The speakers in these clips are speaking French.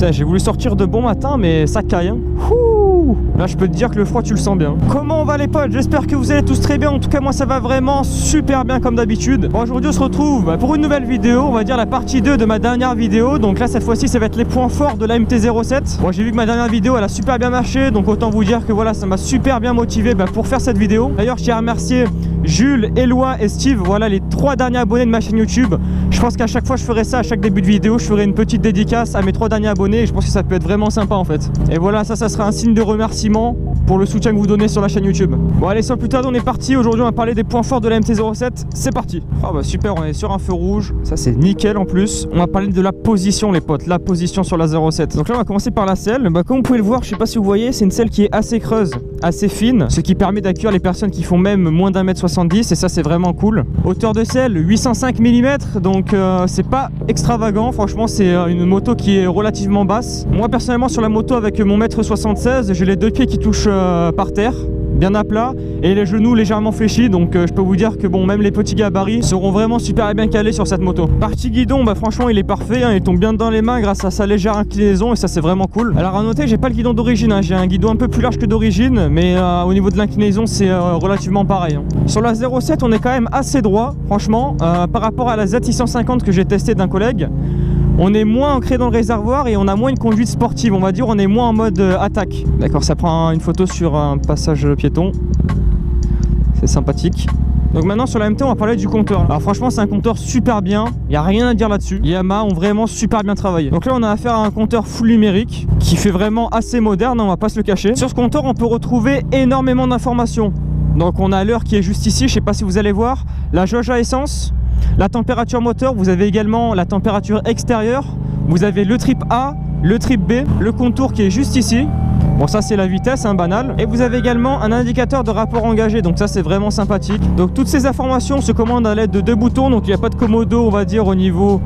Putain, j'ai voulu sortir de bon matin, mais ça caille, hein. Ouh. Là, je peux te dire que le froid, tu le sens bien. Comment on va les potes? J'espère que vous allez tous très bien. En tout cas, moi, ça va vraiment super bien comme d'habitude. Bon, aujourd'hui, on se retrouve pour une nouvelle vidéo. On va dire la partie 2 de ma dernière vidéo. Donc là, cette fois-ci, ça va être les points forts de la MT-07. Bon, j'ai vu que ma dernière vidéo, elle a super bien marché. Donc autant vous dire que voilà, ça m'a super bien motivé pour faire cette vidéo. D'ailleurs, je tiens à remercier Jules, Éloi et Steve. Voilà les 3 derniers abonnés de ma chaîne YouTube. Je pense qu'à chaque fois, je ferai ça. À chaque début de vidéo, je ferai une petite dédicace à mes 3 derniers abonnés. Et je pense que ça peut être vraiment sympa en fait. Et voilà, ça sera un signe de remerciement pour le soutien que vous donnez sur la chaîne YouTube. Bon allez, sans plus tarder, on est parti. Aujourd'hui, on va parler des points forts de la MT-07. C'est parti. Oh bah super, on est sur un feu rouge. Ça, c'est nickel en plus. On va parler de la position, les potes. La position sur la 07. Donc là, on va commencer par la selle. Comme vous pouvez le voir, je sais pas si vous voyez, c'est une selle qui est assez creuse, assez fine, ce qui permet d'accueillir les personnes qui font même moins d'1m70. Et ça, c'est vraiment cool. Hauteur de selle, 805 mm. Donc c'est pas extravagant. Franchement, c'est une moto qui est relativement basse. Moi, personnellement, sur la moto avec mon m76, j'ai les 2 pieds qui touchent par terre, bien à plat, et les genoux légèrement fléchis. Donc je peux vous dire que bon, même les petits gabarits seront vraiment super bien calés sur cette moto. Partie guidon, franchement il est parfait, hein, il tombe bien dans les mains grâce à sa légère inclinaison, et ça c'est vraiment cool. Alors à noter, j'ai pas le guidon d'origine, hein, j'ai un guidon un peu plus large que d'origine, mais au niveau de l'inclinaison c'est relativement pareil, hein. Sur la 07 on est quand même assez droit, franchement, par rapport à la Z650 que j'ai testé d'un collègue. On est moins ancré dans le réservoir et on a moins une conduite sportive, on va dire, on est moins en mode attaque. D'accord, ça prend une photo sur un passage piéton. C'est sympathique. Donc maintenant sur la MT, on va parler du compteur. Alors franchement, c'est un compteur super bien, il n'y a rien à dire là-dessus. Yamaha ont vraiment super bien travaillé. Donc là, on a affaire à un compteur full numérique qui fait vraiment assez moderne, on va pas se le cacher. Sur ce compteur, on peut retrouver énormément d'informations. Donc on a l'heure qui est juste ici, je sais pas si vous allez voir, la jauge à essence, la température moteur, vous avez également la température extérieure, vous avez le trip A, le trip B, le contour qui est juste ici. Bon, ça c'est la vitesse, hein, banal. Et vous avez également un indicateur de rapport engagé, donc ça c'est vraiment sympathique. Donc toutes ces informations se commandent à l'aide de 2 boutons, donc il n'y a pas de commodo, on va dire, au niveau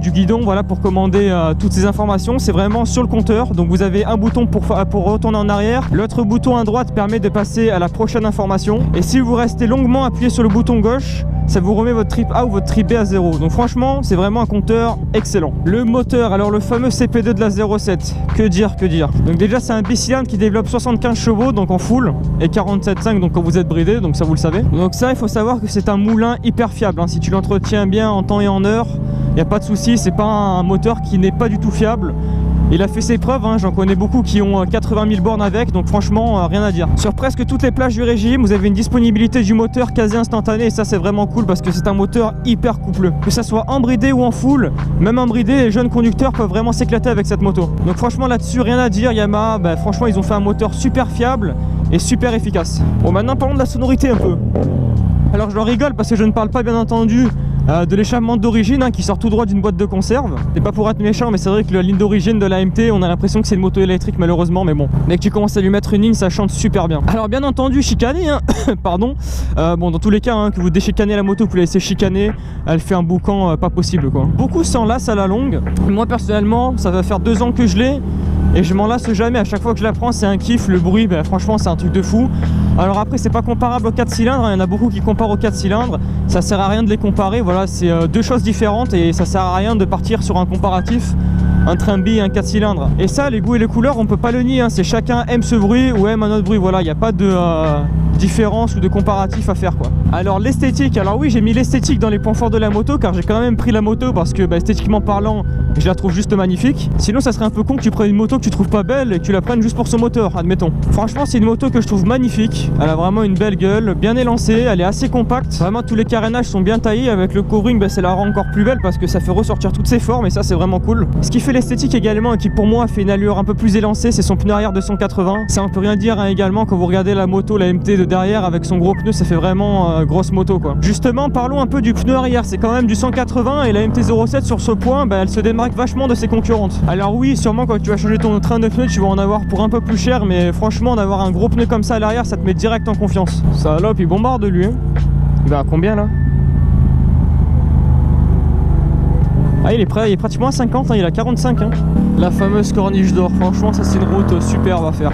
du guidon, voilà, pour commander toutes ces informations. C'est vraiment sur le compteur, donc vous avez un bouton pour retourner en arrière, l'autre bouton à droite permet de passer à la prochaine information. Et si vous restez longuement appuyé sur le bouton gauche, ça vous remet votre trip A ou votre trip B à 0. Donc franchement, c'est vraiment un compteur excellent. Le moteur, alors le fameux CP2 de la 07, que dire. Donc déjà, c'est un bicylindre qui développe 75 chevaux, donc en full, et 47,5 donc quand vous êtes bridé, donc ça vous le savez. Donc ça, il faut savoir que c'est un moulin hyper fiable, hein. Si tu l'entretiens bien en temps et en heure, il n'y a pas de souci, c'est pas un moteur qui n'est pas du tout fiable. Il a fait ses preuves, hein, j'en connais beaucoup qui ont 80 000 bornes avec, donc franchement rien à dire. Sur presque toutes les plages du régime, vous avez une disponibilité du moteur quasi instantanée, et ça c'est vraiment cool parce que c'est un moteur hyper coupleux. Que ça soit en bridé ou en full, même en bridé, les jeunes conducteurs peuvent vraiment s'éclater avec cette moto. Donc franchement là-dessus, rien à dire. Yamaha, franchement ils ont fait un moteur super fiable et super efficace. Bon, maintenant parlons de la sonorité un peu. Alors je leur rigole parce que je ne parle pas bien entendu de l'échappement d'origine, hein, qui sort tout droit d'une boîte de conserve. C'est pas pour être méchant, mais c'est vrai que la ligne d'origine de la MT, on a l'impression que c'est une moto électrique malheureusement, mais bon, dès que tu commences à lui mettre une ligne, ça chante super bien. Alors bien entendu, chicaner, hein, pardon, bon dans tous les cas, hein, que vous déchicanez la moto, vous la laissez chicaner, elle fait un boucan pas possible quoi. Beaucoup s'en lassent à la longue. Moi personnellement, ça va faire 2 ans que je l'ai et je m'en lasse jamais. À chaque fois que je la prends, c'est un kiff. Le bruit, franchement, c'est un truc de fou. Alors après, c'est pas comparable au 4 cylindres, hein. Il y en a beaucoup qui comparent au 4 cylindres. Ça sert à rien de les comparer. Voilà, c'est 2 choses différentes et ça sert à rien de partir sur un comparatif entre un bi et un 4 cylindres. Et ça, les goûts et les couleurs, on peut pas le nier, hein. C'est chacun aime ce bruit ou aime un autre bruit. Voilà, il n'y a pas de différence ou de comparatif à faire quoi. Alors l'esthétique, alors oui, j'ai mis l'esthétique dans les points forts de la moto car j'ai quand même pris la moto parce que esthétiquement parlant, je la trouve juste magnifique. Sinon ça serait un peu con que tu prennes une moto que tu trouves pas belle et que tu la prennes juste pour son moteur, admettons. Franchement, c'est une moto que je trouve magnifique. Elle a vraiment une belle gueule, bien élancée, elle est assez compacte. Vraiment tous les carénages sont bien taillés. Avec le co-ring, ça la rend encore plus belle parce que ça fait ressortir toutes ses formes et ça c'est vraiment cool. Ce qui fait l'esthétique également et qui pour moi fait une allure un peu plus élancée, c'est son pneu arrière 280. Ça on peut rien dire, hein, également quand vous regardez la moto, la MT de derrière avec son gros pneu, ça fait vraiment grosse moto quoi. Justement, parlons un peu du pneu arrière. C'est quand même du 180 et la MT-07 sur ce point, elle se démarque vachement de ses concurrentes. Alors oui, sûrement quand tu vas changer ton train de pneu, tu vas en avoir pour un peu plus cher, mais franchement d'avoir un gros pneu comme ça à l'arrière, ça te met direct en confiance. Salope, il bombarde lui, hein. Il va à combien là? Ah, il est prêt, il est pratiquement à 50, hein, il a 45, hein. La fameuse corniche d'or, franchement ça c'est une route superbe à faire.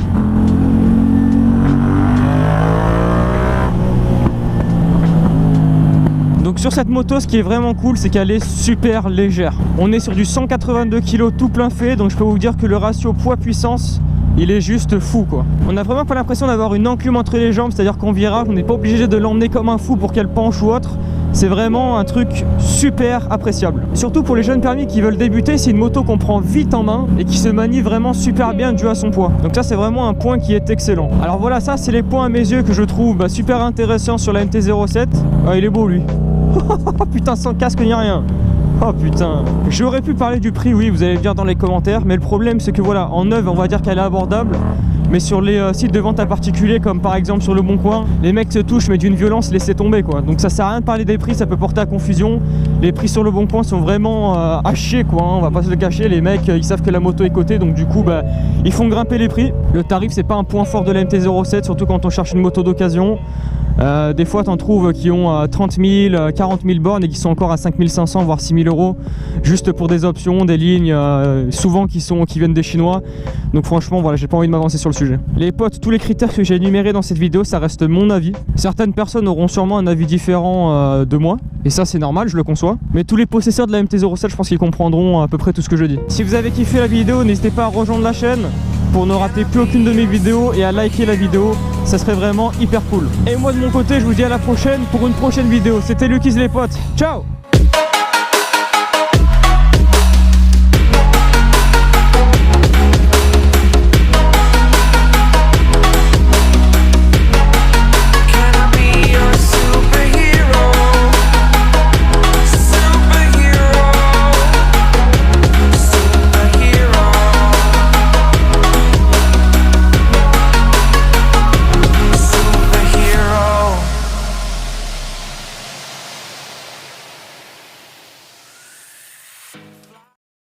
Donc sur cette moto, ce qui est vraiment cool, c'est qu'elle est super légère. On est sur du 182 kg tout plein fait, donc je peux vous dire que le ratio poids-puissance, il est juste fou quoi. On n'a vraiment pas l'impression d'avoir une enclume entre les jambes, c'est-à-dire qu'en virage, on n'est pas obligé de l'emmener comme un fou pour qu'elle penche ou autre. C'est vraiment un truc super appréciable. Surtout pour les jeunes permis qui veulent débuter, c'est une moto qu'on prend vite en main et qui se manie vraiment super bien dû à son poids. Donc ça c'est vraiment un point qui est excellent. Alors voilà, ça c'est les points à mes yeux que je trouve super intéressants sur la MT-07. Ah, il est beau lui. Putain, sans casque ni rien. Oh putain. J'aurais pu parler du prix, oui, vous allez le dire dans les commentaires, mais le problème c'est que voilà, en neuve on va dire qu'elle est abordable. Mais sur les sites de vente à particulier, comme par exemple sur Le Bon Coin, les mecs se touchent mais d'une violence, laissez tomber quoi. Donc ça sert à rien de parler des prix, ça peut porter à confusion. Les prix sur Le Bon Coin sont vraiment à chier quoi, hein. On va pas se le cacher, les mecs ils savent que la moto est cotée, donc du coup bah, ils font grimper les prix. Le tarif c'est pas un point fort de la MT-07, surtout quand on cherche une moto d'occasion. Des fois t'en trouves qui ont 30 000, 40 000 bornes et qui sont encore à 5 500 voire 6 000 euros juste pour des options, des lignes souvent qui viennent des Chinois. Donc franchement voilà, j'ai pas envie de m'avancer sur le sujet. Les potes, tous les critères que j'ai énumérés dans cette vidéo, ça reste mon avis. Certaines personnes auront sûrement un avis différent de moi, et ça c'est normal, je le conçois. Mais tous les possesseurs de la MT-07, je pense qu'ils comprendront à peu près tout ce que je dis. Si vous avez kiffé la vidéo, n'hésitez pas à rejoindre la chaîne pour ne rater plus aucune de mes vidéos et à liker la vidéo, ça serait vraiment hyper cool. Et moi de mon côté, je vous dis à la prochaine pour une prochaine vidéo. C'était Luckyz les potes, ciao!